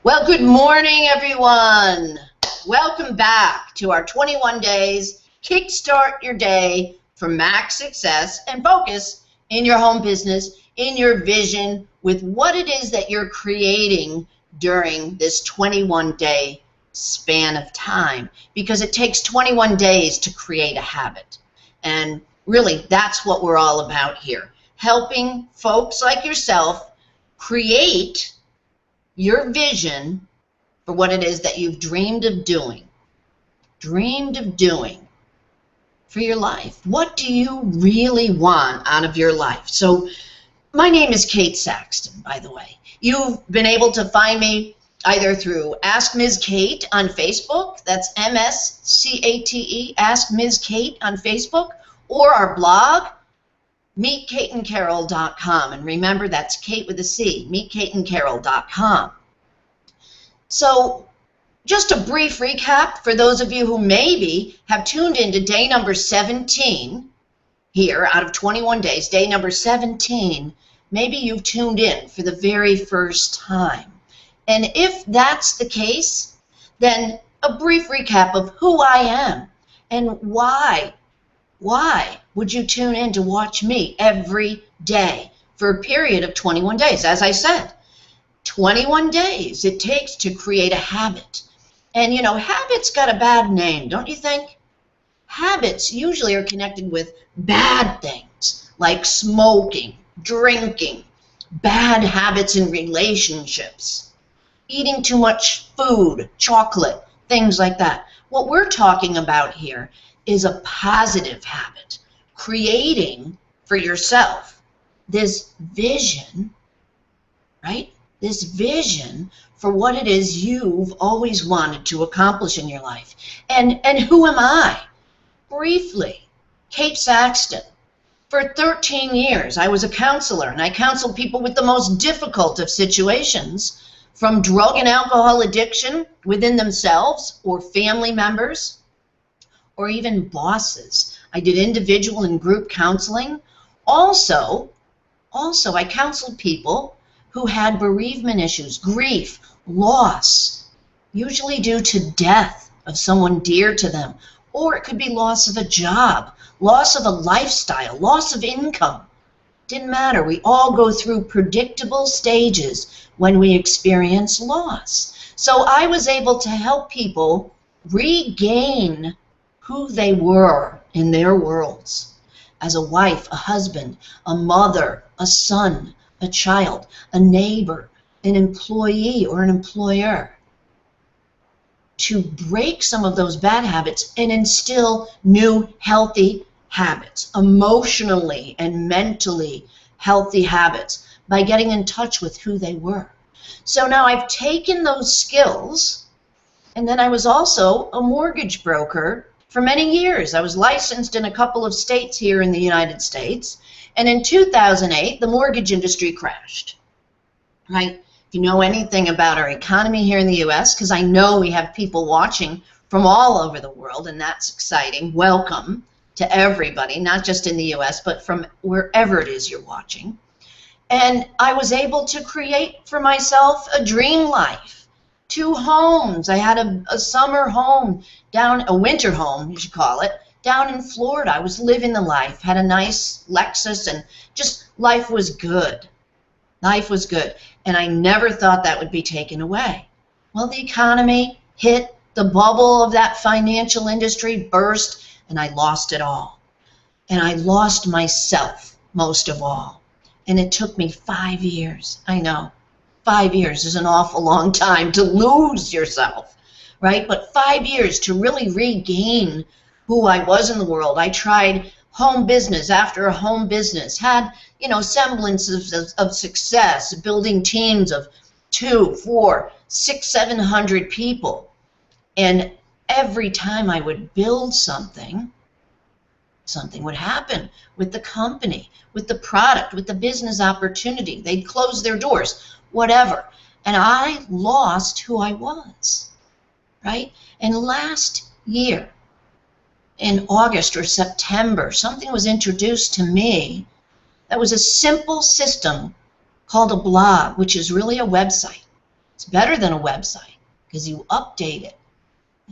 Well, good morning, everyone. Welcome back to our 21 days Kickstart Your Day for Max Success and Focus in your home business, in your vision, with what it is that you're creating during this 21-day span of time. Because it takes 21 days to create a habit. And really, that's what we're all about here. Helping folks like yourself create your vision for what it is that you've dreamed of doing for your life. What do you really want out of your life? So my name is Cate Saxton, by the way. You've been able to find me either through Ask Ms. Cate on Facebook, that's MSCATE, Ask Ms. Cate on Facebook, or our blog, meetcateandcarol.com. And remember, that's Cate with a C, meetcateandcarol.com. So just a brief recap for those of you who maybe have tuned into day number 17 here out of 21 days, day number 17, maybe you've tuned in for the very first time. And if that's the case, then a brief recap of who I am and why would you tune in to watch me every day for a period of 21 days? As I said, 21 days it takes to create a habit. And you know, habits got a bad name, don't you think? Habits usually are connected with bad things like smoking, drinking, bad habits in relationships, eating too much food, chocolate, things like that. What we're talking about here is a positive habit, creating for yourself this vision, right? This vision for what it is you've always wanted to accomplish in your life. And who am I? Briefly, Cate Saxton. For 13 years, I was a counselor, and I counseled people with the most difficult of situations, from drug and alcohol addiction within themselves or family members, or even bosses. I did individual and group counseling. Also, I counseled people who had bereavement issues, grief, loss, usually due to death of someone dear to them, or it could be loss of a job, loss of a lifestyle, loss of income. Didn't matter. We all go through predictable stages when we experience loss. So I was able to help people regain who they were in their worlds as a wife, a husband, a mother, a son, a child, a neighbor, an employee, or an employer, to break some of those bad habits and instill new healthy habits, emotionally and mentally healthy habits, by getting in touch with who they were. So now I've taken those skills, and then I was also a mortgage broker for many years. I was licensed in a couple of states here in the United States, and in 2008, the mortgage industry crashed, right? If you know anything about our economy here in the U.S., because I know we have people watching from all over the world, and that's exciting. Welcome to everybody, not just in the U.S., but from wherever it is you're watching. And I was able to create for myself a dream life. 2 homes. I had a summer home down, a winter home, you should call it, down in Florida. I was living the life, had a nice Lexus, and just life was good. Life was good. And I never thought that would be taken away. Well, the economy hit, the bubble of that financial industry burst, and I lost it all. And I lost myself most of all. And it took me 5 years. I know, 5 years is an awful long time to lose yourself, right? But 5 years to really regain who I was in the world. I tried home business after a home business, had, you know, semblances of success, building teams of 200, 400, 600, 700 people. And every time I would build something, something would happen with the company, with the product, with the business opportunity. They'd close their doors, whatever. And I lost who I was, right? And last year, in August or September, something was introduced to me that was a simple system called a blog, which is really a website. It's better than a website because you update it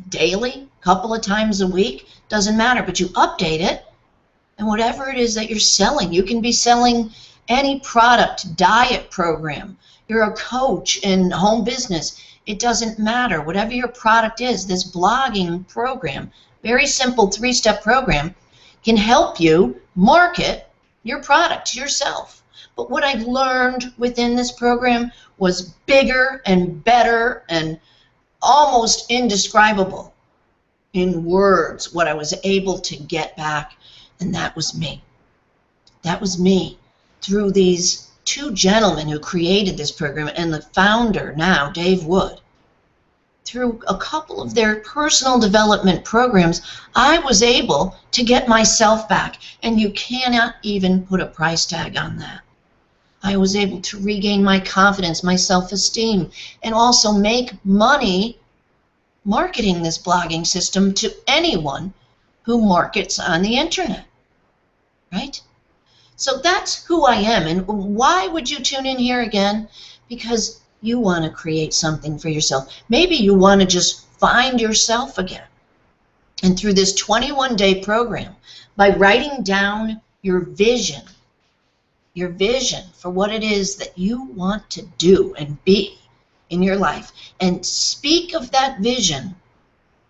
daily, a couple of times a week, doesn't matter, but you update it, and whatever it is that you're selling, you can be selling any product, diet program. You're a coach in home business. It doesn't matter. Whatever your product is, this blogging program, very simple 3-step program, can help you market your product yourself. But what I've learned within this program was bigger and better and almost indescribable in words, what I was able to get back, and that was me. That was me through these 2 gentlemen who created this program and the founder now, Dave Wood. Through a couple of their personal development programs, I was able to get myself back, and you cannot even put a price tag on that. I was able to regain my confidence, my self-esteem, and also make money marketing this blogging system to anyone who markets on the internet, right? So that's who I am. And why would you tune in here again? Because you want to create something for yourself. Maybe you want to just find yourself again. And through this 21-day program, by writing down your vision for what it is that you want to do and be in your life, and speak of that vision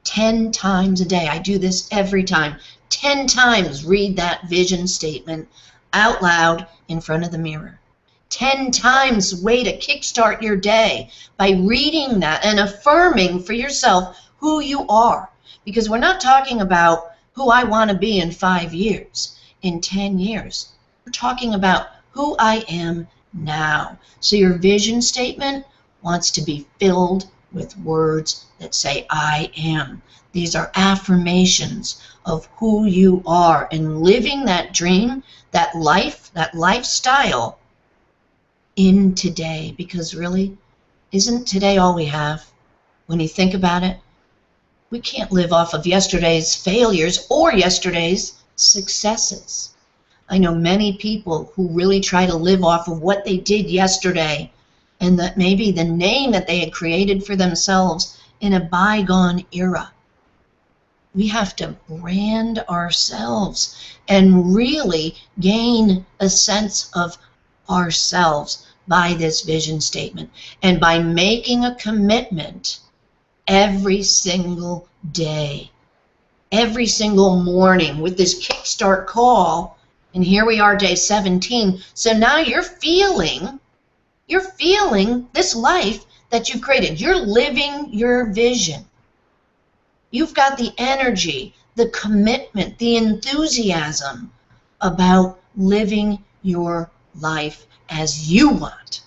10 times a day. I do this every time. 10 times read that vision statement out loud in front of the mirror. 10 times way to kickstart your day by reading that and affirming for yourself who you are. Because we're not talking about who I want to be in 5 years, in 10 years. We're talking about who I am now. So your vision statement wants to be filled with words that say I am. These are affirmations of who you are and living that dream, that life, that lifestyle in today. Because really, isn't today all we have? When you think about it, we can't live off of yesterday's failures or yesterday's successes. I know many people who really try to live off of what they did yesterday and that maybe the name that they had created for themselves in a bygone era. We have to brand ourselves and really gain a sense of ourselves by this vision statement and by making a commitment every single day, every single morning with this kickstart call. And here we are, day 17. So now you're feeling this life that you've created. You're living your vision. You've got the energy, the commitment, the enthusiasm about living your life as you want.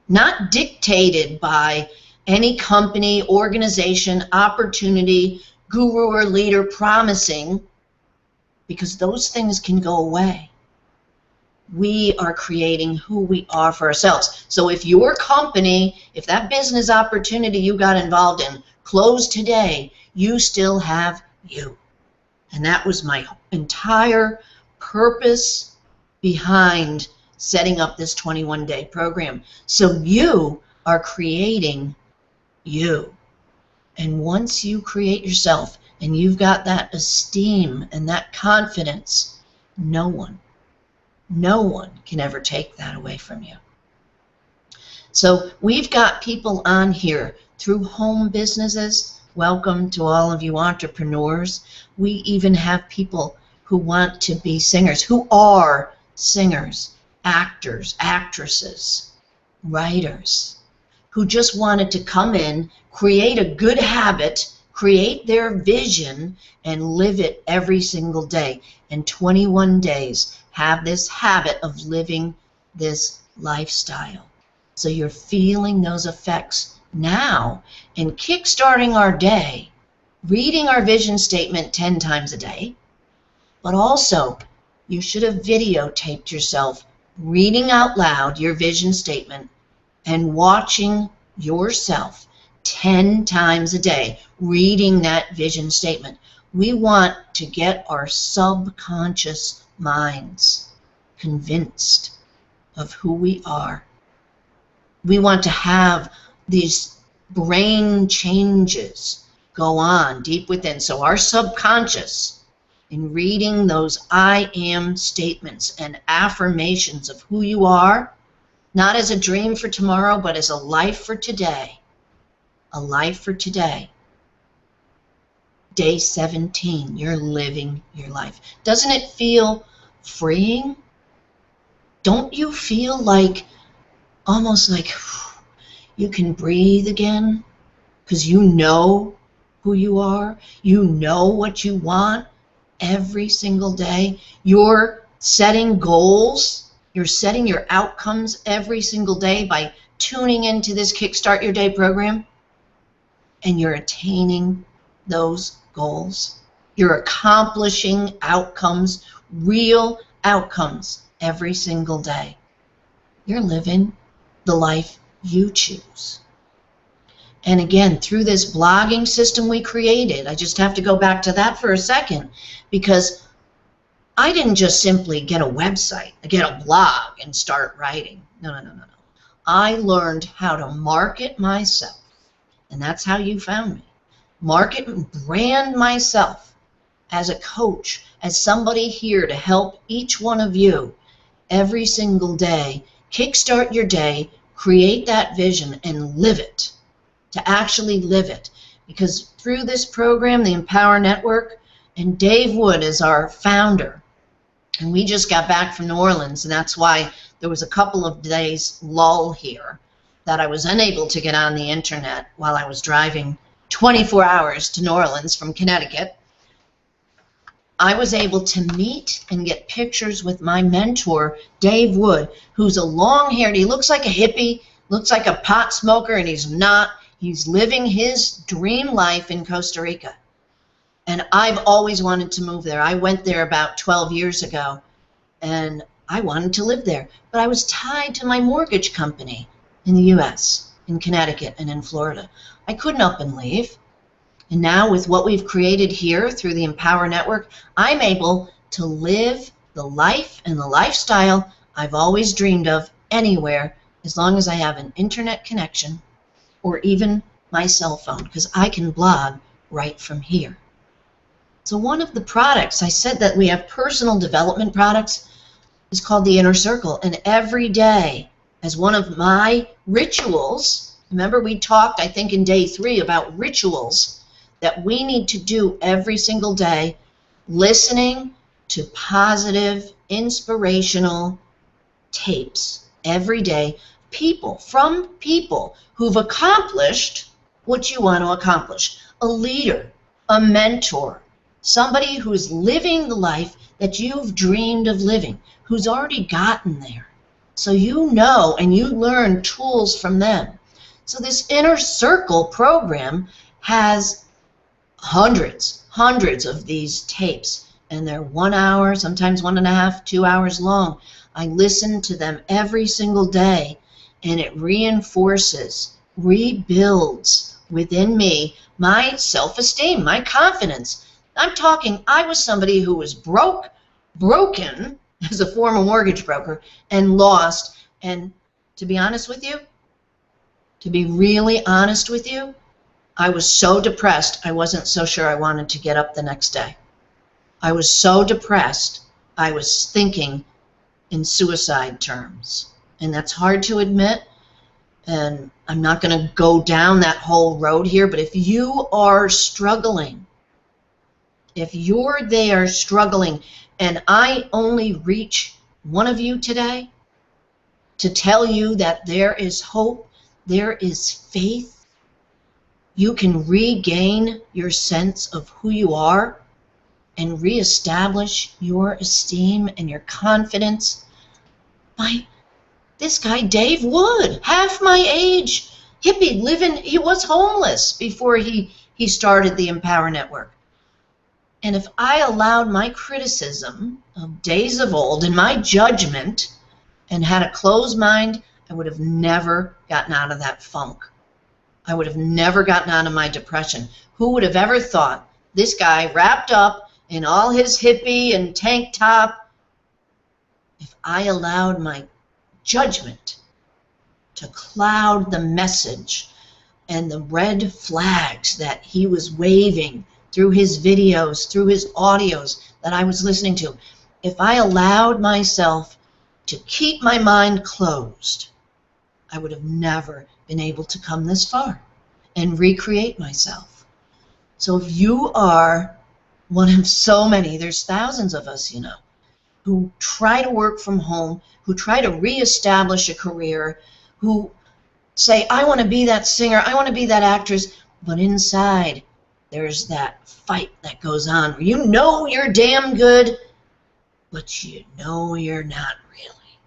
Not dictated by any company, organization, opportunity, guru or leader promising, because those things can go away. We are creating who we are for ourselves. So if your company, if that business opportunity you got involved in closed today, you still have you. And that was my entire purpose behind setting up this 21-day program. So you are creating you. And once you create yourself and you've got that esteem and that confidence, no one can ever take that away from you. So we've got people on here through home businesses. Welcome to all of you entrepreneurs. We even have people who want to be singers, who are singers, actors, actresses, writers, who just wanted to come in, create a good habit, create their vision, and live it every single day. In 21 days, have this habit of living this lifestyle. So you're feeling those effects now and kickstarting our day, reading our vision statement 10 times a day, but also you should have videotaped yourself reading out loud your vision statement and watching yourself 10 times a day, reading that vision statement. We want to get our subconscious minds convinced of who we are. We want to have these brain changes go on deep within. So our subconscious, in reading those I am statements and affirmations of who you are, not as a dream for tomorrow, but as a life for today. A life for today. Day 17, you're living your life. Doesn't it feel freeing? Don't you feel like, almost like you can breathe again? Because you know who you are. You know what you want every single day. You're setting goals. You're setting your outcomes every single day by tuning into this Kickstart Your Day program. And you're attaining those goals. You're accomplishing outcomes, real outcomes, every single day. You're living the life you choose. And again, through this blogging system we created, I just have to go back to that for a second, because I didn't just simply get a website, get a blog and start writing. No. I learned how to market myself. And that's how you found me. Market and brand myself as a coach, as somebody here to help each one of you every single day kickstart your day, create that vision, and live it, to actually live it. Because through this program, the Empower Network, and Dave Wood is our founder, and we just got back from New Orleans, and that's why there was a couple of days lull here that I was unable to get on the internet while I was driving 24 hours to New Orleans from Connecticut. I was able to meet and get pictures with my mentor, Dave Wood, who's a long-haired, he looks like a hippie, looks like a pot smoker, and he's not. He's living his dream life in Costa Rica. And I've always wanted to move there. I went there about 12 years ago, and I wanted to live there. But I was tied to my mortgage company in the U.S., in Connecticut, and in Florida. I couldn't up and leave. And now with what we've created here through the Empower Network, I'm able to live the life and the lifestyle I've always dreamed of anywhere, as long as I have an internet connection or even my cell phone, because I can blog right from here. So one of the products, I said that we have personal development products, is called the Inner Circle. And every day, as one of my rituals, remember we talked, I think, in day 3 about rituals that we need to do every single day, listening to positive, inspirational tapes every day, from people who've accomplished what you want to accomplish. A leader, a mentor, somebody who's living the life that you've dreamed of living, who's already gotten there. So you know and you learn tools from them. So this Inner Circle program has hundreds of these tapes, and they're 1 hour, sometimes 1.5, 2 hours long. I listen to them every single day, and it reinforces, rebuilds within me my self-esteem, my confidence. I'm talking, I was somebody who was broken as a former mortgage broker and lost. And to be honest with you, to be really honest with you, I was so depressed, I wasn't so sure I wanted to get up the next day. I was so depressed, I was thinking in suicide terms. And that's hard to admit, and I'm not going to go down that whole road here, but if you are struggling, if you're there struggling, and I only reach one of you today to tell you that there is hope, there is faith, you can regain your sense of who you are and reestablish your esteem and your confidence by this guy, Dave Wood, half my age, hippie, he was homeless before he started the Empower Network. And if I allowed my criticism of days of old and my judgment and had a closed mind, I would have never gotten out of that funk. I would have never gotten out of my depression. Who would have ever thought this guy wrapped up in all his hippie and tank top, if I allowed my judgment to cloud the message and the red flags that he was waving through his videos, through his audios that I was listening to, if I allowed myself to keep my mind closed, I would have never been able to come this far and recreate myself. So if you are one of so many, there's thousands of us, you know, who try to work from home, who try to reestablish a career, who say, I want to be that singer, I want to be that actress, but inside there's that fight that goes on where you know you're damn good, but you know you're not really.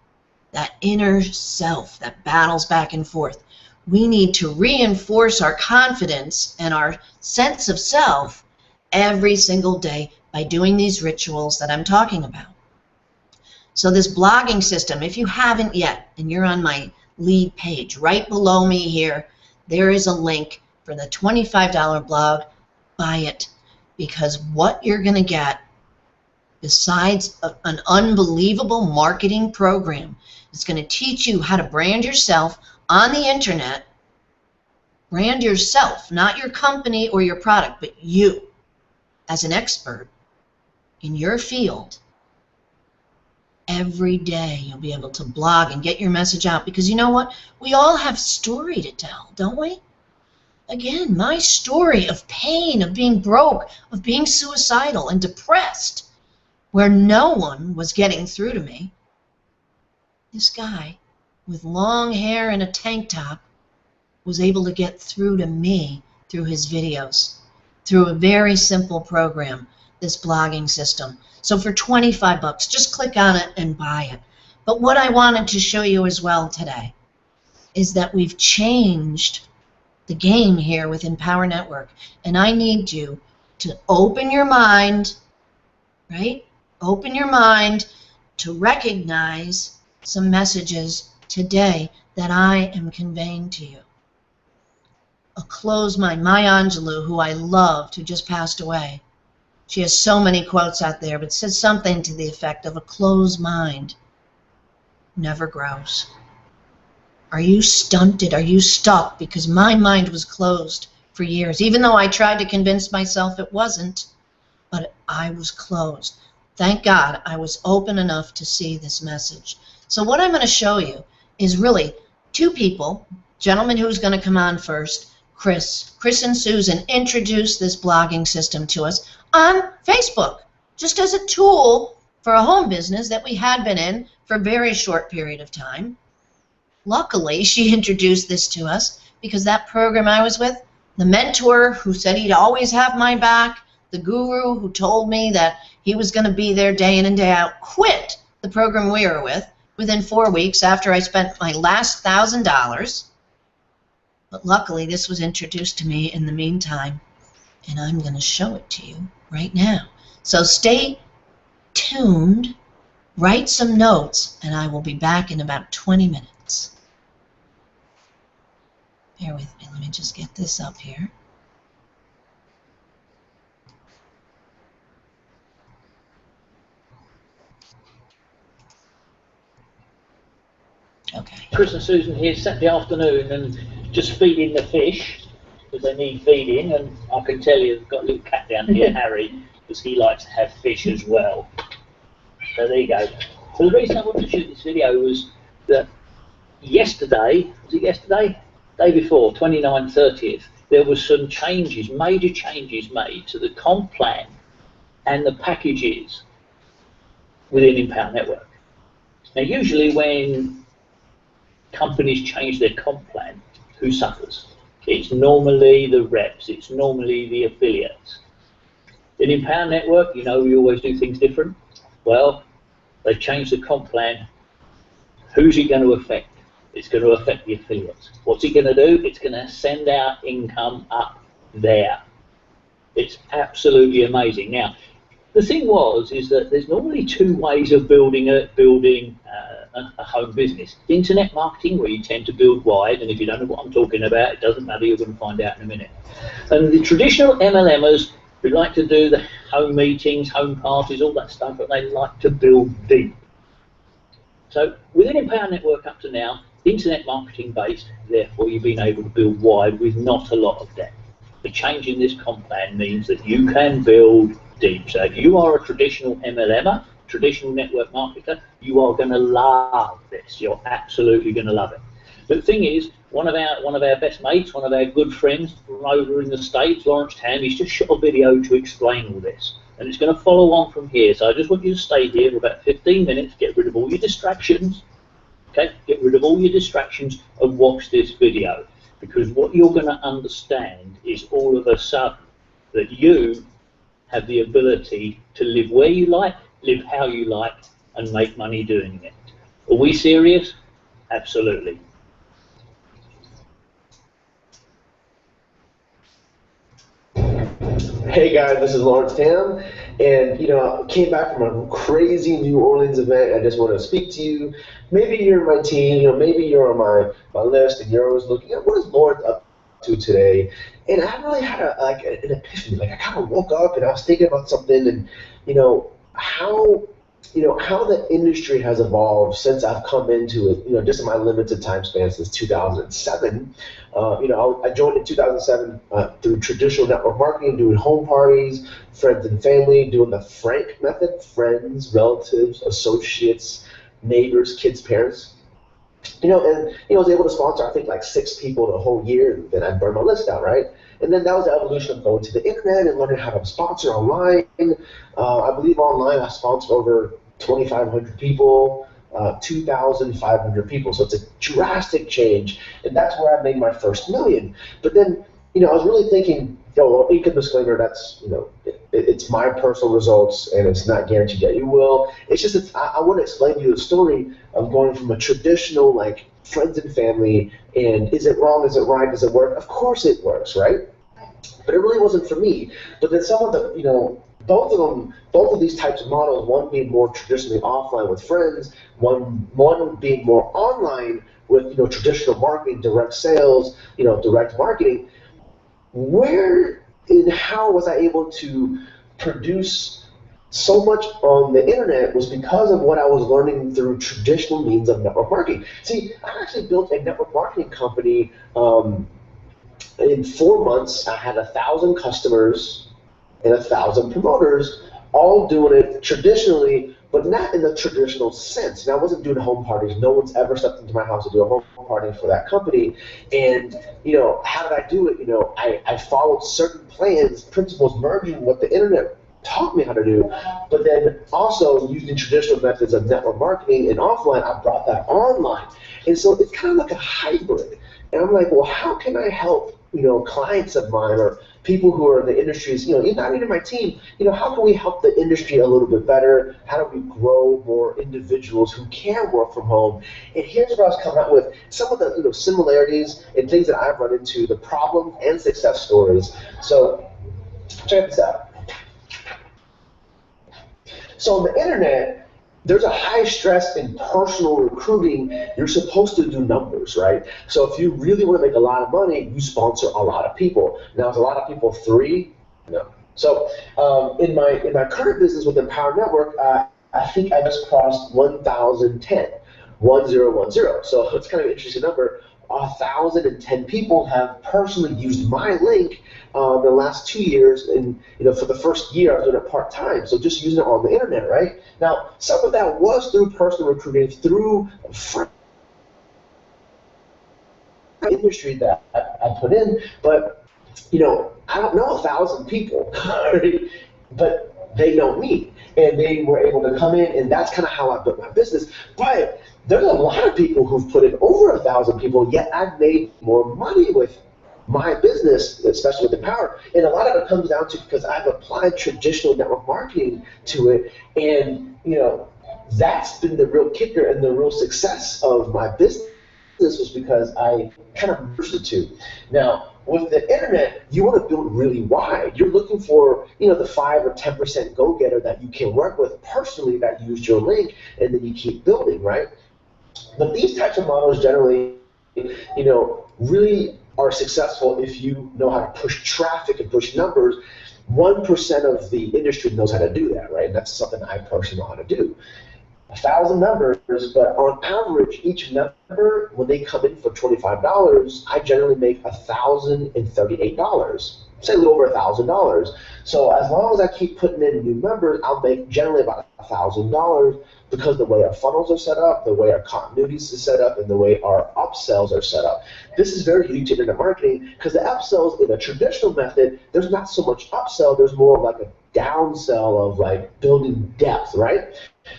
That inner self that battles back and forth. We need to reinforce our confidence and our sense of self every single day by doing these rituals that I'm talking about. So this blogging system, if you haven't yet, and you're on my lead page, right below me here, there is a link for the $25 blog. Buy it, because what you're going to get, besides an unbelievable marketing program, is going to teach you how to brand yourself on the internet. Brand yourself, not your company or your product, but you as an expert in your field. Every day you'll be able to blog and get your message out, because you know what? We all have story to tell, don't we? Again, my story of pain, of being broke, of being suicidal and depressed, where no one was getting through to me. This guy with long hair and a tank top was able to get through to me through his videos, through a very simple program, this blogging system. So for 25 bucks, just click on it and buy it. But what I wanted to show you as well today is that we've changed the game here with Empower Network, and I need you to open your mind, right? Open your mind to recognize some messages today that I am conveying to you. A closed mind. Maya Angelou, who I loved, who just passed away, she has so many quotes out there, but says something to the effect of a closed mind never grows. Are you stunted? Are you stuck? Because my mind was closed for years, even though I tried to convince myself it wasn't, but I was closed. Thank God I was open enough to see this message. So what I'm going to show you is really two people, gentleman who's going to come on first, Chris and Susan introduced this blogging system to us on Facebook, just as a tool for a home business that we had been in for a very short period of time. Luckily, she introduced this to us because that program I was with, the mentor who said he'd always have my back, the guru who told me that he was going to be there day in and day out, quit the program we were with within 4 weeks after I spent my last $1,000. But luckily, this was introduced to me in the meantime, and I'm going to show it to you right now. So stay tuned, write some notes, and I will be back in about 20 minutes. Bear with me. Let me just get this up here. Okay. Chris and Susan here, Saturday afternoon, and just feeding the fish because they need feeding. And I can tell you, they've got a little cat down here, Harry, because he likes to have fish as well. So there you go. So the reason I wanted to shoot this video was that yesterday, was it yesterday? Day before, 29th, 30th, there was some changes, major changes made to the comp plan and the packages within Empower Network. Now, usually when companies change their comp plan, who suffers? It's normally the reps, it's normally the affiliates. In Empower Network, you know, we always do things different. Well, they've changed the comp plan. Who's it going to affect? It's going to affect the affiliates. What's it going to do? It's going to send our income up there. It's absolutely amazing. Now, the thing is that there's normally two ways of building a home business. Internet marketing, where you tend to build wide, and if you don't know what I'm talking about, it doesn't matter, you're going to find out in a minute. And the traditional MLMers who like to do the home meetings, home parties, all that stuff, but they like to build deep. So within Empower Network up to now, internet marketing based, therefore you've been able to build wide with not a lot of depth. The change in this comp plan means that you can build deep. So if you are a traditional MLMer, traditional network marketer, you are going to love this. You're absolutely going to love it. But the thing is, one of our best mates, one of our good friends from over in the States, Lawrence Tam, he's just shot a video to explain all this. And it's going to follow on from here. So I just want you to stay here for about 15 minutes, get rid of all your distractions. Okay, get rid of all your distractions and watch this video. Because what you're going to understand is all of a sudden that you have the ability to live where you like, live how you like, and make money doing it. Are we serious? Absolutely. Hey guys, this is Lawrence Tam, and I came back from a crazy New Orleans event. I just want to speak to you. Maybe you're my team, maybe you're on my list, and you're always looking at what is Lawrence up to today. And I really had an epiphany. Like I kind of woke up and I was thinking about something, and how the industry has evolved since I've come into it, just in my limited time span since 2007. I joined in 2007 through traditional network marketing, doing home parties, friends and family, doing the Frank method, friends, relatives, associates, neighbors, kids, parents. And I was able to sponsor, I think, like 6 people the whole year, and then I'd burn my list out, right? And then that was the evolution of going to the internet and learning how to sponsor online. I believe online I sponsored over 2,500 people, 2,500 people. So it's a drastic change, and that's where I made my first million. But then, I was really thinking, income disclaimer, that's, it's my personal results, and it's not guaranteed that you will. It's just, I want to explain to you the story of going from a traditional, like, friends and family, and is it wrong, is it right, does it work? Of course it works, right? But it really wasn't for me. But then some of the, both of these types of models, one being more traditionally offline with friends, one being more online with traditional marketing, direct sales, direct marketing. Where and how was I able to produce so much on the internet was because of what I was learning through traditional means of network marketing. See, I actually built a network marketing company. In 4 months, I had 1,000 customers and 1,000 promoters, all doing it traditionally, but not in the traditional sense. And I wasn't doing home parties. No one's ever stepped into my house to do a home party for that company. And how did I do it? I followed certain plans, principles, merging what the internet taught me how to do, but then also using traditional methods of network marketing and offline, I brought that online. And so it's kind of like a hybrid. And I'm like, well, how can I help clients of mine or people who are in the industries, not even my team, how can we help the industry a little bit better? How do we grow more individuals who can work from home? And here's what I was coming up with, some of the similarities and things that I've run into, the problem and success stories. So check this out. So on the internet, there's a high stress in personal recruiting. You're supposed to do numbers, right? So if you really want to make a lot of money, you sponsor a lot of people. Now, is a lot of people 3? No. So in my current business with Empower Network, I think I just crossed 1,010, 1010. So it's kind of an interesting number. 1,010 people have personally used my link the last 2 years, and for the first year I was doing it part-time, so just using it on the internet, right? Now, some of that was through personal recruiting, through industry that I put in, but I don't know 1,000 people, right? But they know me, and they were able to come in, and that's kind of how I built my business. But there's a lot of people who've put in over 1,000 people, yet I've made more money with my business, especially with Empower. And a lot of it comes down to because I've applied traditional network marketing to it, and that's been the real kicker and the real success of my business was because I kind of merged the two. Now, with the internet, you want to build really wide. You're looking for, the 5 or 10% go-getter that you can work with personally that used your link, and then you keep building, right? But these types of models generally, really are successful if you know how to push traffic and push numbers. 1% of the industry knows how to do that, right? And that's something I personally know how to do. 1,000 members, but on average, each member, when they come in for $25, I generally make $1,038. Say a little over $1,000. So as long as I keep putting in new members, I'll make generally about $1,000 because the way our funnels are set up, the way our continuities is set up, and the way our upsells are set up. This is very unique to internet marketing because the upsells in a traditional method, there's not so much upsell, there's more like a downsell of like building depth, right?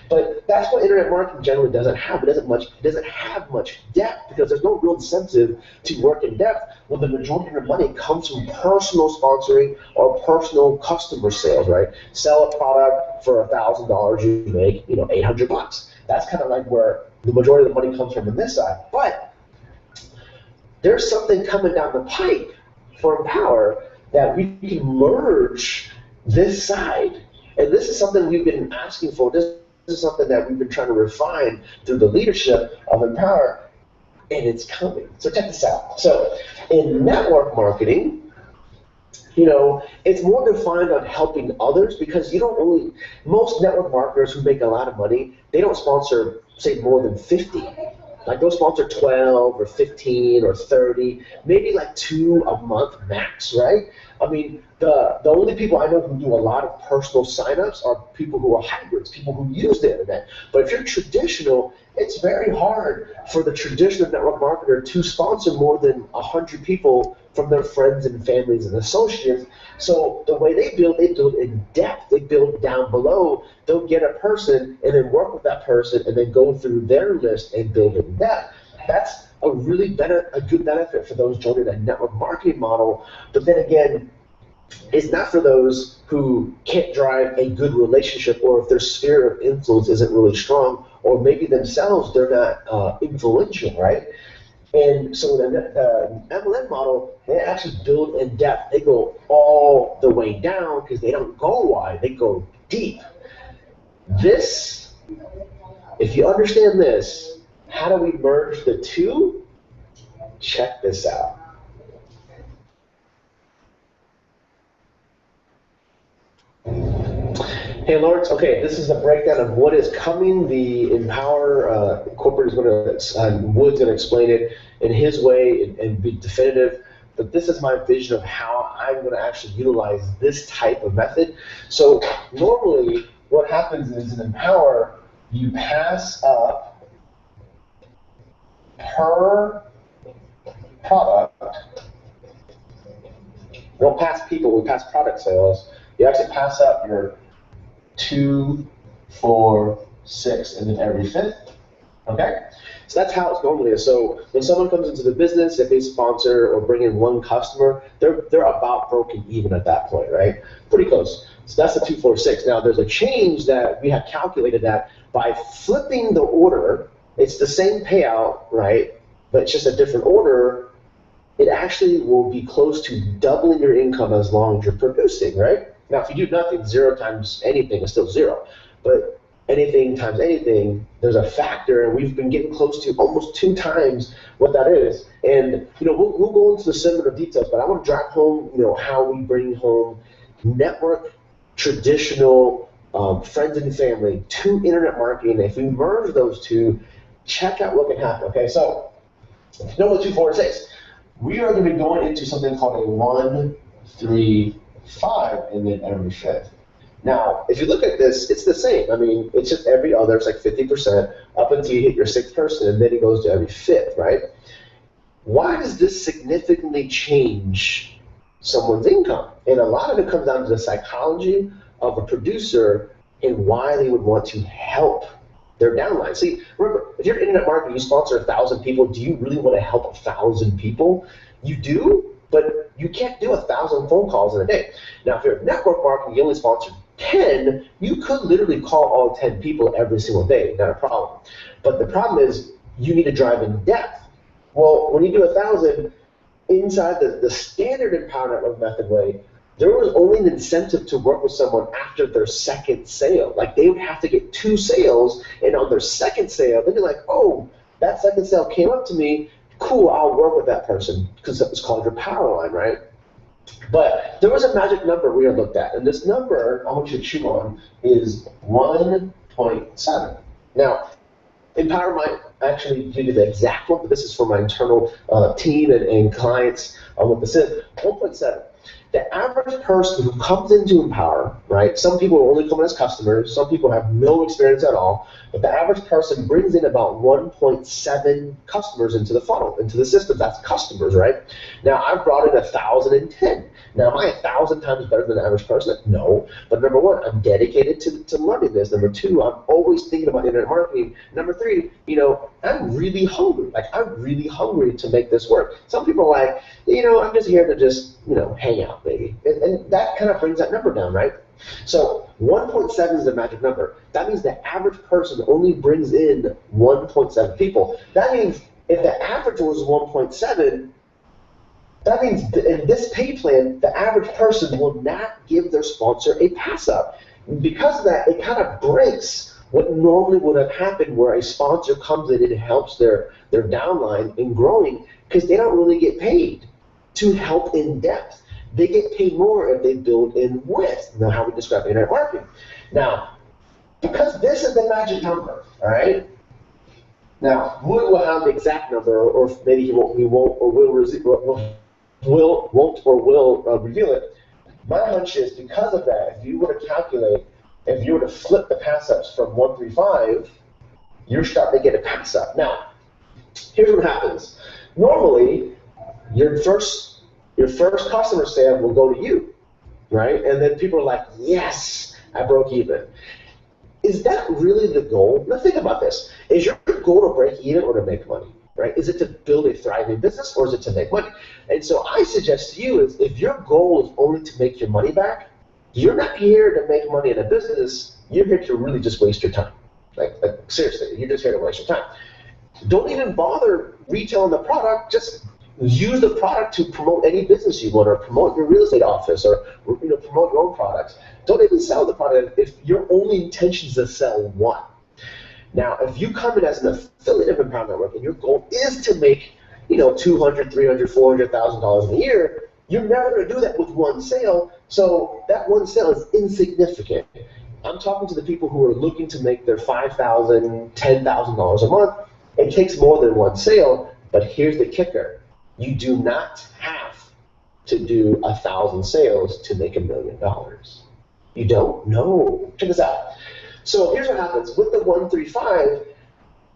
But that's what internet marketing generally doesn't have. It doesn't have much depth because there's no real incentive to work in depth when the majority of your money comes from personal sponsoring or personal customer sales, right? Sell a product for $1,000, you make, you know, $800. That's kind of like where the majority of the money comes from on this side. But there's something coming down the pipe for Empower that we can merge this side. And this is something we've been asking for. This is something that we've been trying to refine through the leadership of Empower, and it's coming. So check this out. So in network marketing, you know, it's more defined on helping others because you don't only, most network marketers who make a lot of money, they don't sponsor, say, more than 50. Like they'll sponsor 12 or 15 or 30, maybe like 2 a month max, right? I mean, the only people I know who do a lot of personal signups are people who are hybrids, people who use the internet. But if you're traditional, it's very hard for the traditional network marketer to sponsor more than 100 people from their friends and families and associates. So the way they build in depth. They build down below. They'll get a person and then work with that person and then go through their list and build in depth. That's a really a good benefit for those joining a network marketing model. But then again, it's not for those who can't drive a good relationship, or if their sphere of influence isn't really strong, or maybe themselves they're not influential, right? And so the MLM model, they actually build in depth. They go all the way down because they don't go wide, they go deep. This, if you understand this, how do we merge the two? Check this out. Hey Lawrence, okay, this is the breakdown of what is coming. The Empower corporate is going to, Wood's going to explain it in his way and be definitive, but this is my vision of how I'm going to actually utilize this type of method. So normally what happens is in Empower, you pass up per product. We don't pass people, we pass product sales. You actually pass up your 2, 4, 6, and then every fifth. Okay? So that's how it's normally is. So when someone comes into the business, if they sponsor or bring in one customer, they're about broken even at that point, right? Pretty close. So that's the 2, 4, 6. Now there's a change that we have calculated that by flipping the order, it's the same payout, right? But it's just a different order. It actually will be close to doubling your income as long as you're producing, right? Now, if you do nothing, 0 times anything is still 0. But anything times anything, there's a factor, and we've been getting close to almost 2 times what that is. And you know, we'll go into the similar details, but I want to drive home, you know, how we bring home network, traditional, friends and family to internet marketing. If we merge those two, check out what can happen. Okay, so if you know what 2, 4, 6, we are going to be going into something called a 1, 3, 5, and then every fifth. Now, if you look at this, it's the same. I mean, it's just every other, it's like 50% up until you hit your 6th person, and then it goes to every fifth, right? Why does this significantly change someone's income? And a lot of it comes down to the psychology of a producer and why they would want to help their downline. See, remember, if you're internet marketing, you sponsor 1,000 people, do you really want to help 1,000 people? You do, but you can't do 1,000 phone calls in a day. Now, if you're network marketing, you only sponsor 10, you could literally call all 10 people every single day, not a problem. But the problem is you need to drive in depth. Well, when you do 1,000, inside the standard Empower Network method way, there was only an incentive to work with someone after their 2nd sale. Like they would have to get 2 sales, and on their 2nd sale, they'd be like, oh, that 2nd sale came up to me, cool, I'll work with that person, because it's called your power line, right? But there was a magic number we had looked at, and this number I want you to chew on is 1.7. Now, Empower might actually give you the exact one, but this is for my internal team and clients on what this is. 1.7. The average person who comes into Empower, right? Some people only come in as customers. Some people have no experience at all. But the average person brings in about 1.7 customers into the funnel, into the system. That's customers, right? Now, I've brought in 1,010. Now, am I 1,000 times better than the average person? No. But number one, I'm dedicated to learning this. Number two, I'm always thinking about internet marketing. Number three, I'm really hungry. Like, I'm really hungry to make this work. Some people are like, I'm just here to just, hang out, maybe. And that kind of brings that number down, right? So 1.7 is the magic number. That means the average person only brings in 1.7 people. That means if the average was 1.7, that means in this pay plan, the average person will not give their sponsor a pass up. Because of that, it kind of breaks what normally would have happened where a sponsor comes in and helps their downline in growing, because they don't really get paid to help in depth. They get paid more if they build in width. Now, how we describe internet marketing. Now, because this is the magic number, all right? Now, Wood will have the exact number, or maybe he won't or will reveal it. My hunch is because of that, if you were to calculate, if you were to flip the pass-ups from 1 through 5, you're starting to get a pass-up. Now, here's what happens. Normally, your first customer sale will go to you, right? And then people are like, yes, I broke even. Is that really the goal? Now think about this. Is your goal to break even or to make money, right? Is it to build a thriving business or is it to make money? And so I suggest to you is if your goal is only to make your money back, you're not here to make money in a business. You're here to really just waste your time. Like seriously, you're just here to waste your time. Don't even bother retailing the product. Just use the product to promote any business you want, or promote your real estate office, or promote your own products. Don't even sell the product if your only intention is to sell one. Now, if you come in as an affiliate of Empower Network and your goal is to make $200,000, $300,000, $400,000 a year, you're never going to do that with one sale. So that one sale is insignificant. I'm talking to the people who are looking to make their $5,000, $10,000 a month. It takes more than one sale, but here's the kicker. You do not have to do 1,000 sales to make $1 million. You don't? No. Check this out. So here's what happens. With the 135,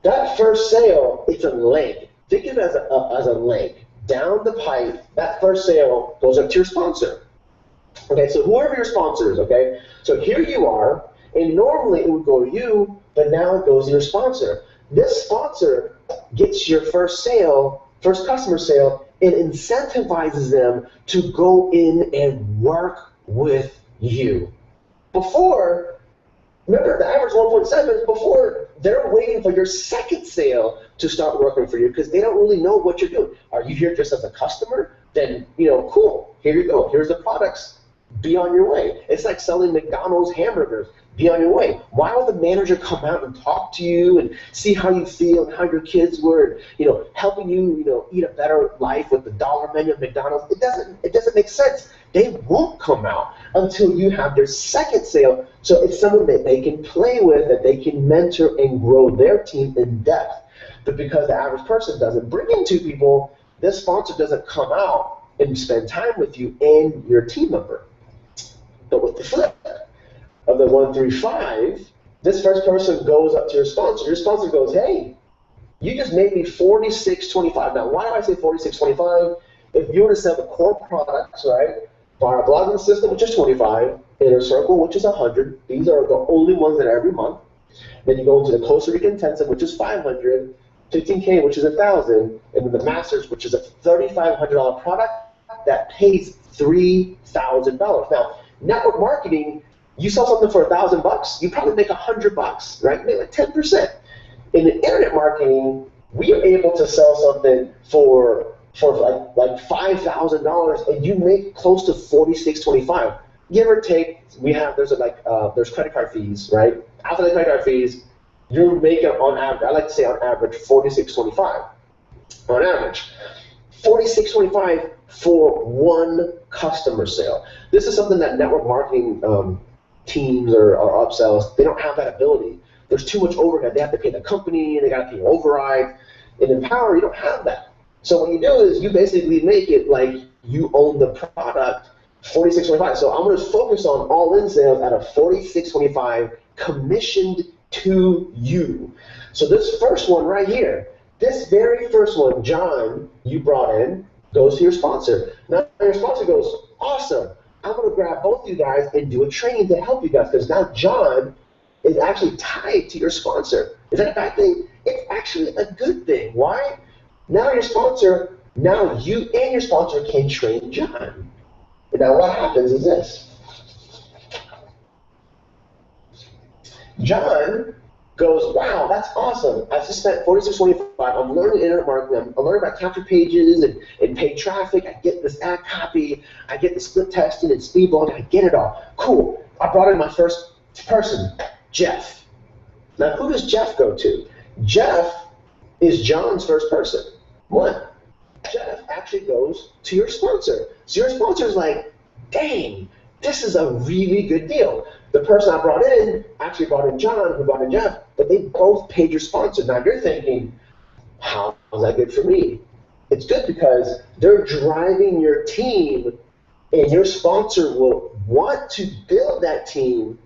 that first sale, it's a leg. Think of it as a leg. Down the pipe, that first sale goes up to your sponsor. Okay, so whoever your sponsor is, okay? So here you are, and normally it would go to you, but now it goes to your sponsor. This sponsor gets your first customer sale, and incentivizes them to go in and work with you. Before, remember the average 1.7 is before they're waiting for your second sale to start working for you because they don't really know what you're doing. Are you here just as a customer? Then, cool, here you go. Here's the products. Be on your way. It's like selling McDonald's hamburgers. Be on your way. Why would the manager come out and talk to you and see how you feel and how your kids were, helping you, eat a better life with the dollar menu of McDonald's? It doesn't make sense. They won't come out until you have their second sale. So it's someone that they can play with, that they can mentor and grow their team in depth. But because the average person doesn't bring in 2 people, this sponsor doesn't come out and spend time with you and your team member. But with the flip of the 135, this first person goes up to your sponsor. Your sponsor goes, hey, you just made me $46.25. Now, why do I say $46.25? If you were to sell the core products, right, our blogging system, which is $25, Inner Circle, which is $100. These are the only ones that are every month. Then you go into the Costa Rica Intensive, which is $500, 15K, which is $1,000, and then the Masters, which is a $3,500 product that pays $3,000. Now, network marketing, you sell something for $1,000, you probably make $100, right? Maybe like 10%. In the internet marketing, we are able to sell something for like $5,000, and you make close to $46.25. Give or take, there's credit card fees, right? After the credit card fees, you're making on average, I like to say on average, $46.25. On average, $46.25 for one customer sale. This is something that network marketing teams or upsells, they don't have that ability. there's too much overhead. They have to pay the company, and they got to pay override. In Empower, you don't have that. So what you do is you basically make it like you own the product, $46.25. So I'm going to focus on all-in sales at a $46.25 commissioned to you. So this first one right here, this very first one, John, you brought in, goes to your sponsor. Now your sponsor goes, awesome. I'm going to grab both of you guys and do a training to help you guys, because now John is actually tied to your sponsor. Is that a bad thing? It's actually a good thing. Why? Now your sponsor, now you and your sponsor can train John. And now what happens is this. John goes, wow, that's awesome. I just spent $46.25. I'm learning internet marketing. I'm learning about capture pages and paid traffic. I get this ad copy. I get the split testing and speed blowing. I get it all. Cool. I brought in my first person, Jeff. Now, who does Jeff go to? Jeff is John's first person. One. Jeff actually goes to your sponsor. So your sponsor is like, dang, this is a really good deal. The person I brought in actually brought in John, who brought in Jeff, but they both paid your sponsor. Now you're thinking, how is that good for me? It's good because they're driving your team, and your sponsor will want to build that team,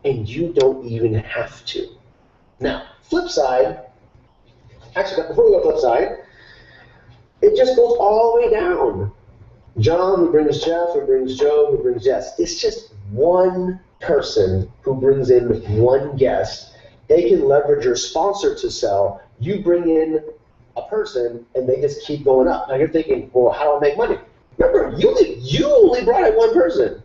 and you don't even have to. Now, flip side, actually, before we go flip side, it just goes all the way down. John, who brings Jeff, who brings Joe, who brings Jess. It's just one person who brings in one guest. They can leverage your sponsor to sell. You bring in a person, and they just keep going up. Now you're thinking, well, how do I make money? Remember, you only brought in one person.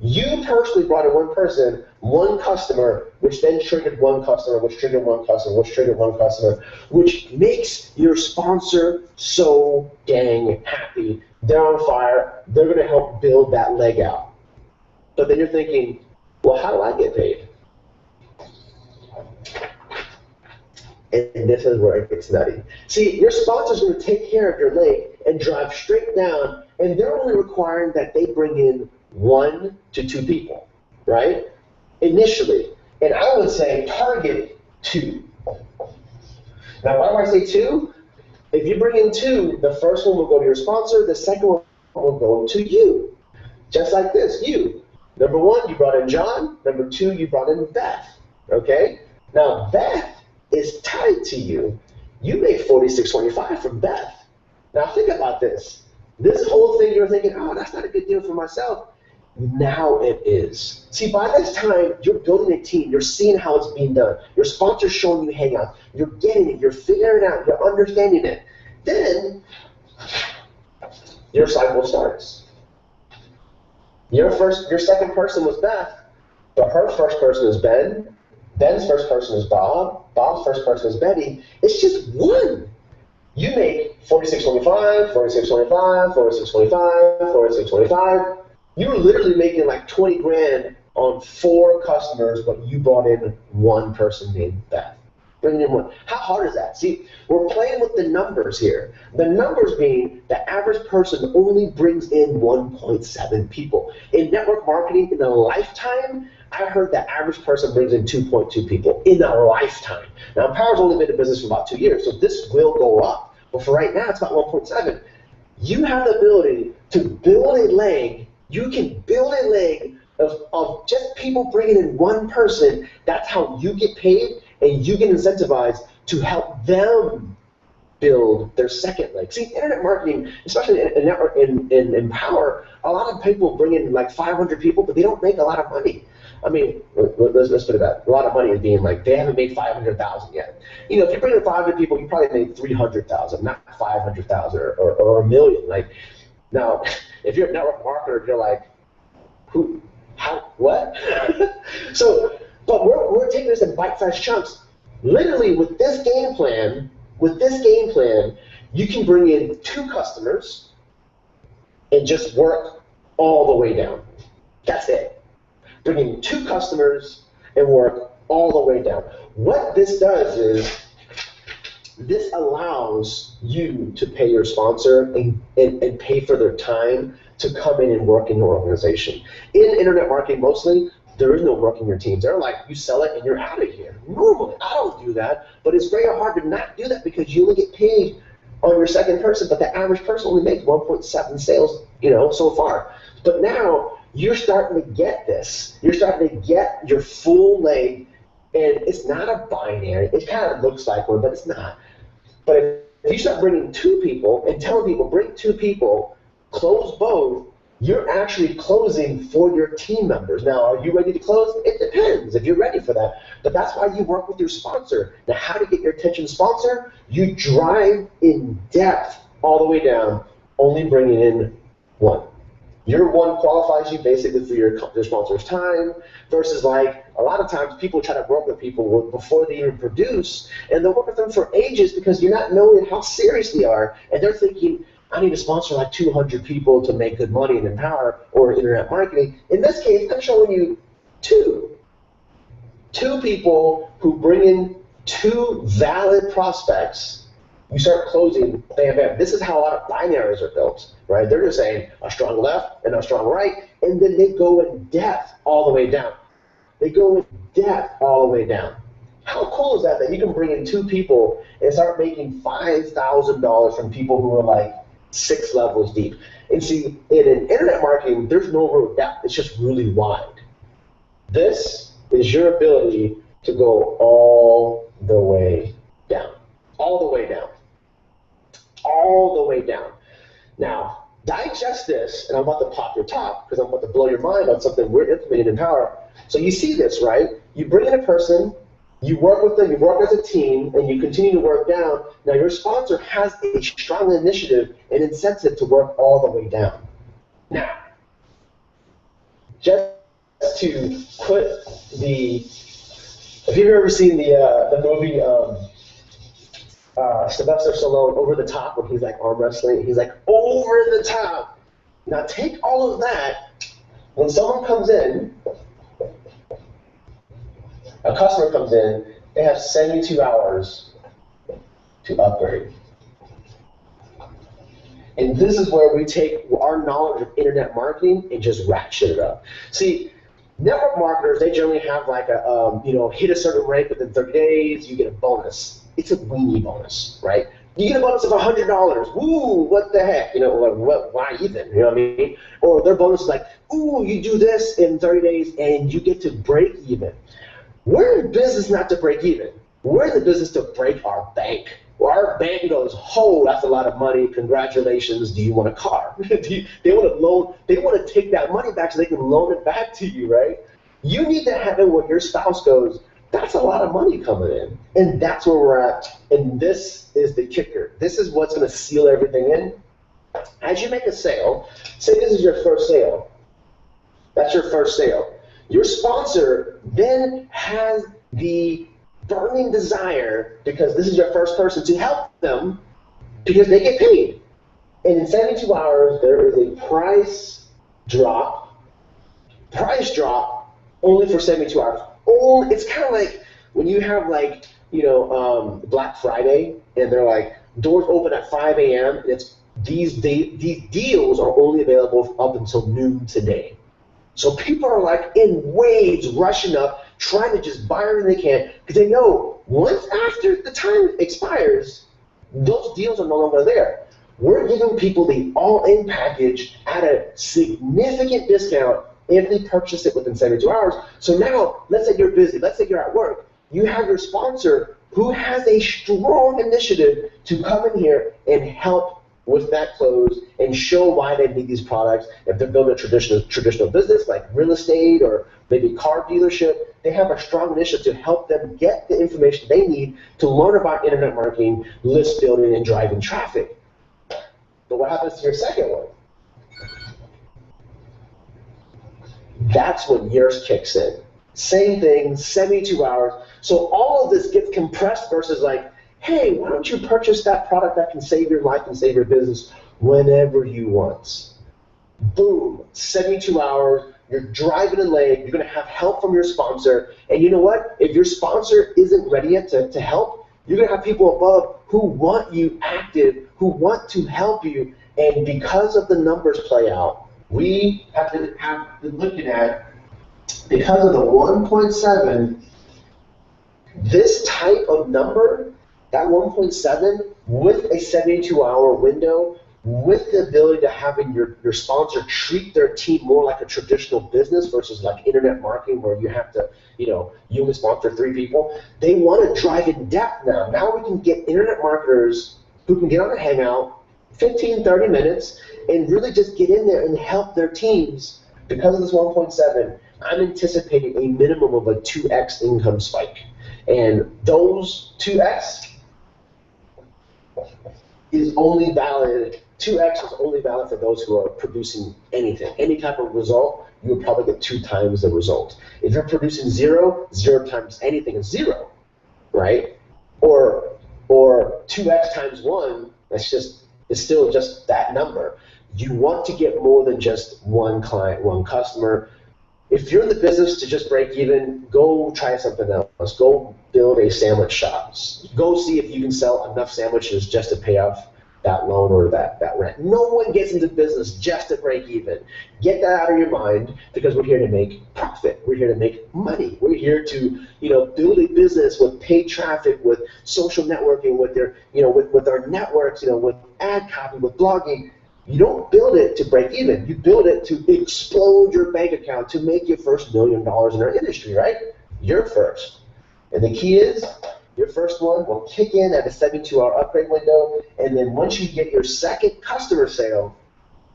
You personally brought in one person, one customer, which then triggered one customer, which triggered one customer, which triggered one customer, which makes your sponsor so dang happy. They're on fire. They're going to help build that leg out. But then you're thinking, well, how do I get paid? And this is where it gets nutty. See, your sponsor's going to take care of your leg and drive straight down, and they're only requiring that they bring in 1 to 2 people, right? Initially. And I would say target 2. Now, why do I say 2? If you bring in 2, the first one will go to your sponsor, the second one will go to you. Just like this, you. Number 1, you brought in John. Number 2, you brought in Beth, okay? Now, Beth is tied to you. You make $46.25 from Beth. Now, think about this. This whole thing you're thinking, oh, that's not a good deal for myself. Now it is. See, by this time, you're building a team. You're seeing how it's being done. Your sponsor's showing you hangouts. You're getting it. You're figuring it out. You're understanding it. Then your cycle starts. Your second person was Beth, but her first person is Ben. Ben's first person is Bob. Bob's first person is Betty. It's just one. You make $46.25, $46.25, $46.25, $46.25. You were literally making like 20 grand on 4 customers, but you brought in one person named Beth. Bringing in one. How hard is that? See, we're playing with the numbers here. The numbers being the average person only brings in 1.7 people. In network marketing, in a lifetime, I heard the average person brings in 2.2 people in a lifetime. Now, Empower's only been in business for about 2 years, so this will go up. But for right now, it's about 1.7. You have the ability to build a leg. You can build a leg of just people bringing in one person. That's how you get paid, and you get incentivized to help them build their second leg. See, internet marketing, especially in Empower, a lot of people bring in like 500 people, but they don't make a lot of money. I mean, let's put it that. A lot of money is being like, they haven't made 500,000 yet. You know, if you bring in 500 people, you probably made 300,000, not 500,000 or a million. Like, now, if you're a network marketer, you're like, who, how, what? So, but we're taking this in bite-sized chunks. Literally, with this game plan, you can bring in 2 customers and just work all the way down. That's it. Bring in 2 customers and work all the way down. What this does is this allows you to pay your sponsor and pay for their time to come in and work in your organization. In internet marketing mostly, there is no working your teams. They're like, you sell it and you're out of here. Normally, I don't do that, but it's very hard to not do that because you only get paid on your second person, but the average person only makes 1.7 sales, so far. But now you're starting to get this. You're starting to get your full leg, and it's not a binary. It kind of looks like one, but it's not. But if you start bringing two people and telling people, bring two people, close both, you're actually closing for your team members. Now, are you ready to close? It depends if you're ready for that. But that's why you work with your sponsor. Now, how to get your attention sponsor? You drive in depth all the way down, only bringing in one. Your one qualifies you basically for your sponsor's time versus like a lot of times people try to work with people before they even produce, and they'll work with them for ages because you're not knowing how serious they are, and they're thinking, I need to sponsor like 200 people to make good money in Empower or internet marketing. In this case, I'm showing you two people who bring in two valid prospects. You start closing, bam, bam. This is how a lot of binaries are built, right? They're just saying a strong left and a strong right, and then they go in depth all the way down. They go in depth all the way down. How cool is that you can bring in two people and start making $5,000 from people who are like 6 levels deep? And see, in internet marketing, there's no real depth. It's just really wide. This is your ability to go all the way down. All the way down. All the way down. Now, digest this, and I'm about to pop your top because I'm about to blow your mind on something we're implementing in Power. So you see this, right? You bring in a person, you work with them, you work as a team, and you continue to work down. Now, your sponsor has a strong initiative and incentive to work all the way down. Now, just to put if you've ever seen the movie Sylvester Stallone, Over the Top, when he's like arm wrestling, he's like, over the top. Now take all of that, when someone comes in, a customer comes in, they have 72 hours to upgrade. And this is where we take our knowledge of internet marketing and just ratchet it up. See, network marketers, they generally have like a, hit a certain rank within 30 days, you get a bonus. It's a weenie bonus, right? You get a bonus of $100. Woo, what the heck? Why even? You know what I mean? Or their bonus is like, ooh, you do this in 30 days and you get to break even. We're in business not to break even. We're in the business to break our bank. Well, our bank goes, oh, that's a lot of money. Congratulations. Do you want a car? They want to loan. They want to take that money back so they can loan it back to you, right? You need to have it when your spouse goes, that's a lot of money coming in. And that's where we're at. And this is the kicker. This is what's going to seal everything in. As you make a sale, say this is your first sale. That's your first sale. Your sponsor then has the burning desire, because this is your first person, to help them because they get paid. And in 72 hours, there is a price drop only for 72 hours. Oh, it's kind of like when you have like, Black Friday, and they're like, doors open at 5 a.m. and it's these deals are only available up until noon today. So people are like in waves rushing up, trying to just buy everything they can, because they know once after the time expires, those deals are no longer there. We're giving people the all-in package at a significant discount if they purchase it within 72 hours. So now, let's say you're busy, let's say you're at work, you have your sponsor who has a strong initiative to come in here and help with that close and show why they need these products. If they're building a traditional business like real estate or maybe car dealership, they have a strong initiative to help them get the information they need to learn about internet marketing, list building, and driving traffic. But what happens to your second one? That's when yours kicks in. Same thing, 72 hours. So all of this gets compressed versus like, hey, why don't you purchase that product that can save your life and save your business whenever you want? Boom, 72 hours, you're driving a leg, you're going to have help from your sponsor, and you know what? If your sponsor isn't ready yet to help, you're going to have people above who want you active, who want to help you, and because of the numbers play out, we have been looking at because of the 1.7, this type of number, that 1.7, with a 72-hour window, with the ability to having your sponsor treat their team more like a traditional business versus like internet marketing where you have to, you only sponsor 3 people, they want to drive in depth now. Now we can get internet marketers who can get on a hangout, 15, 30 minutes, and really just get in there and help their teams. Because of this 1.7, I'm anticipating a minimum of a 2x income spike. And those 2x is only valid, 2x is only valid for those who are producing anything. Any type of result, you would probably get 2 times the result. If you're producing 0, 0 times anything is 0, right? Or 2x times 1, it's still just that number. You want to get more than just one client, one customer. If you're in the business to just break even, go try something else. Go build a sandwich shop. Go see if you can sell enough sandwiches just to pay off that loan or that rent. No one gets into business just to break even. Get that out of your mind because we're here to make profit. We're here to make money. We're here to, build a business with paid traffic, with social networking, with their, with our networks, with ad copy, with blogging. You don't build it to break even. You build it to explode your bank account, to make your first $1 million in our industry, right? You're first. And the key is, your first one will kick in at a 72-hour upgrade window, and then once you get your second customer sale,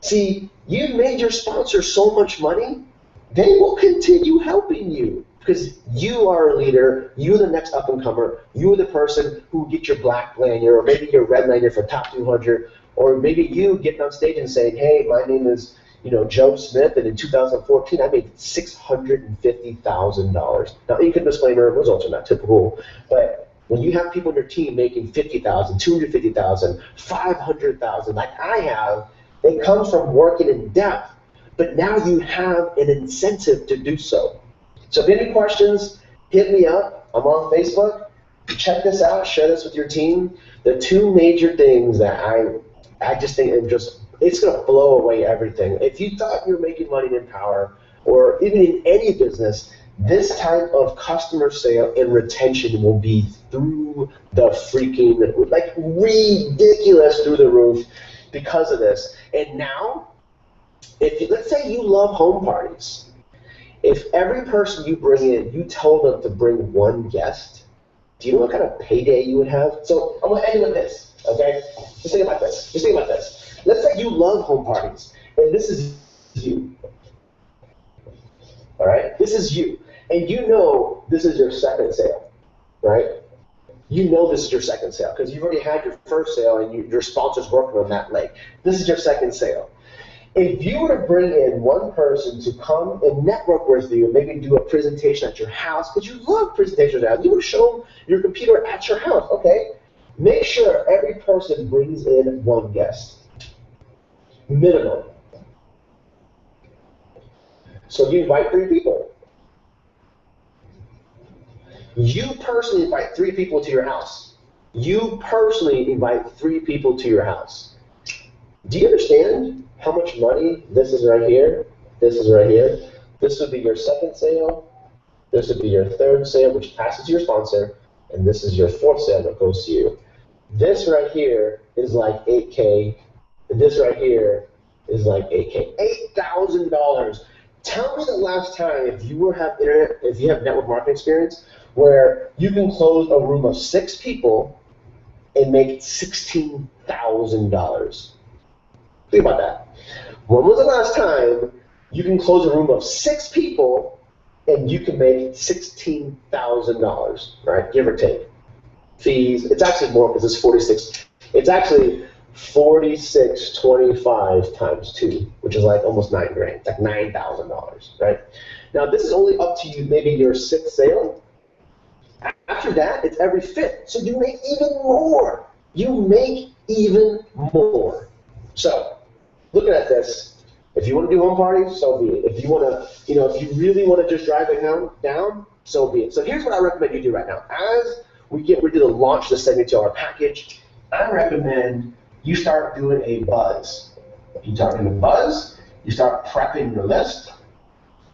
see, you've made your sponsor so much money, they will continue helping you because you are a leader, you're the next up-and-comer, you're the person who gets your black lanyard or maybe your red lanyard for top 200, or maybe you getting on stage and saying, hey, my name is Joe Smith, and in 2014 I made $650,000. Now, income disclaimer, results are not typical, but when you have people on your team making $50,000, $250,000, $500,000, like I have, it comes from working in depth, but now you have an incentive to do so. So if you have any questions, hit me up. I'm on Facebook. Check this out. Share this with your team. The 2 major things that I just think it's going to blow away everything. If you thought you were making money in Empower or even in any business, this type of customer sale and retention will be through the freaking, like ridiculous through the roof because of this. And now, let's say you love home parties. If every person you bring in, you told them to bring 1 guest, do you know what kind of payday you would have? So I'm going to end with this, okay? Just think about this. Let's say you love home parties, and this is you. All right? This is you. And this is your second sale, right? This is your second sale because you've already had your first sale and your sponsor's working on that leg. This is your second sale. If you were to bring in 1 person to come and network with you, maybe do a presentation at your house, because you love presentations at your house, you would show them your computer at your house, okay? Make sure every person brings in 1 guest, minimum. So you invite 3 people. You personally invite 3 people to your house. You personally invite 3 people to your house. Do you understand how much money this is right here? This is right here. This would be your second sale. This would be your third sale, which passes to your sponsor. And this is your 4th sale that goes to you. This right here is like $8K. And this right here is like $8K. $8,000. Tell me the last time, if you have network marketing experience, where you can close a room of 6 people and make $16,000. Think about that. When was the last time you can close a room of 6 people and you can make $16,000, right? Give or take. Fees, it's actually more because it's 46. It's actually 4625 times 2, which is like almost $9 grand. It's like $9,000, right? Now this is only up to you, maybe your 6th sale. After that, it's every 5th. So you make even more. You make even more. So, looking at this, if you want to do home parties, so be it. If you want to, if you really want to just drive it down, so be it. So here's what I recommend you do right now. As we get ready to launch the 72-hour package, I recommend you start doing a buzz. You start doing a buzz, you start prepping your list,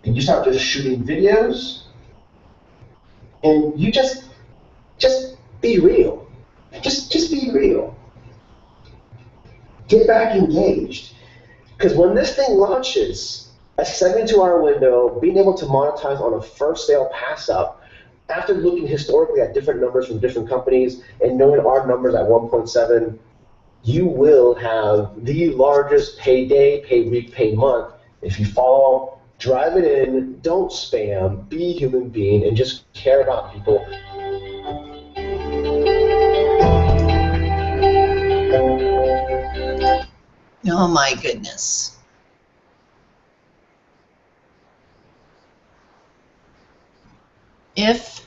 and you start just shooting videos, and you just be real. Just be real. Get back engaged. Because when this thing launches, a 72-hour window, being able to monetize on a first sale pass up, after looking historically at different numbers from different companies and knowing our numbers at 1.7, you will have the largest payday, pay week, pay month. If you follow, drive it in, don't spam, be a human being, and just care about people. Oh my goodness. If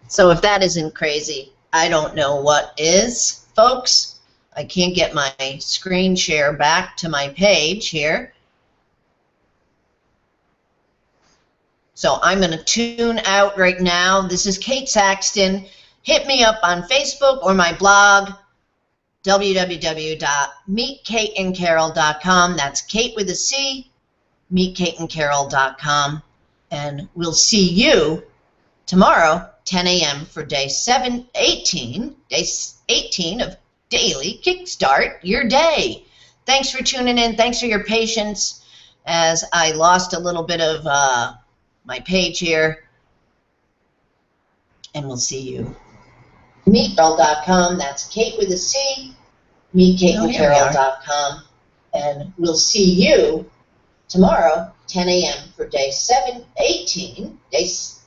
So if that isn't crazy, I don't know what is, folks. I can't get my screen share back to my page here. So I'm going to tune out right now. This is Cate Saxton. Hit me up on Facebook or my blog, www.meetcateandcarol.com. That's Cate with a C, meetcateandcarol.com. And we'll see you tomorrow, 10 a.m. for day 18 of Daily Kickstart Your Day. Thanks for tuning in. Thanks for your patience as I lost a little bit of my page here. And we'll see you. Meetcarol.com. That's Cate with a C, meetcateandcarol.com. And we'll see you tomorrow, 10 a.m. for day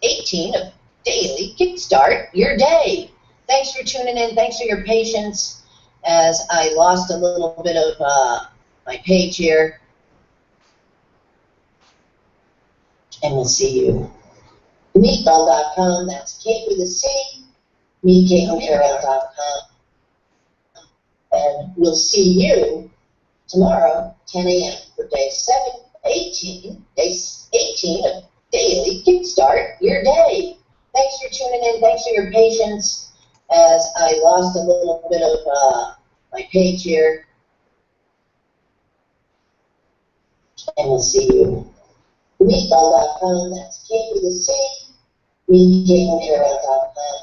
18 of Daily Kickstart Your Day. Thanks for tuning in. Thanks for your patience as I lost a little bit of my page here. And we'll see you. Meetball.com. That's Cate with a C, meetcateandcarol.com. And we'll see you tomorrow, 10 a.m. for day 18 of Daily Kickstart Your Day. for your patience as I lost a little bit of my page here. And we'll see you. Meatball.com, that's Cate with a C, meatcateandcarol.com.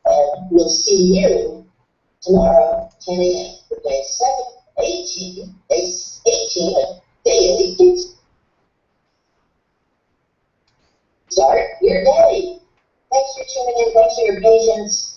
And we'll see you tomorrow, 10 a.m. for day 18 of Daily Kids. Start your day. Thanks for tuning in. Thanks for your patience.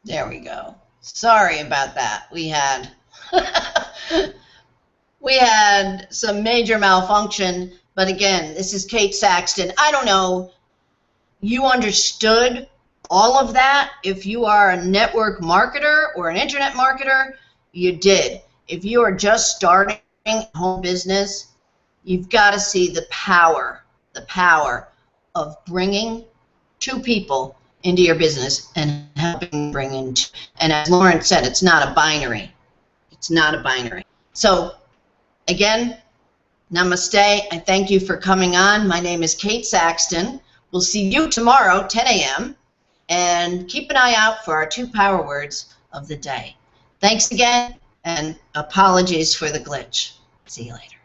There we go. Sorry about that. We had we had some major malfunction, but again, this is Cate Saxton. I don't know, you understood all of that. If you are a network marketer or an internet marketer, you did. If you are just starting a home business, you've got to see the power of bringing two people into your business and helping bring in two. And as Lauren said, it's not a binary. It's not a binary. So again, namaste. I thank you for coming on. My name is Cate Saxton. We'll see you tomorrow, 10 a.m. And keep an eye out for our 2 power words of the day. Thanks again, and apologies for the glitch. See you later.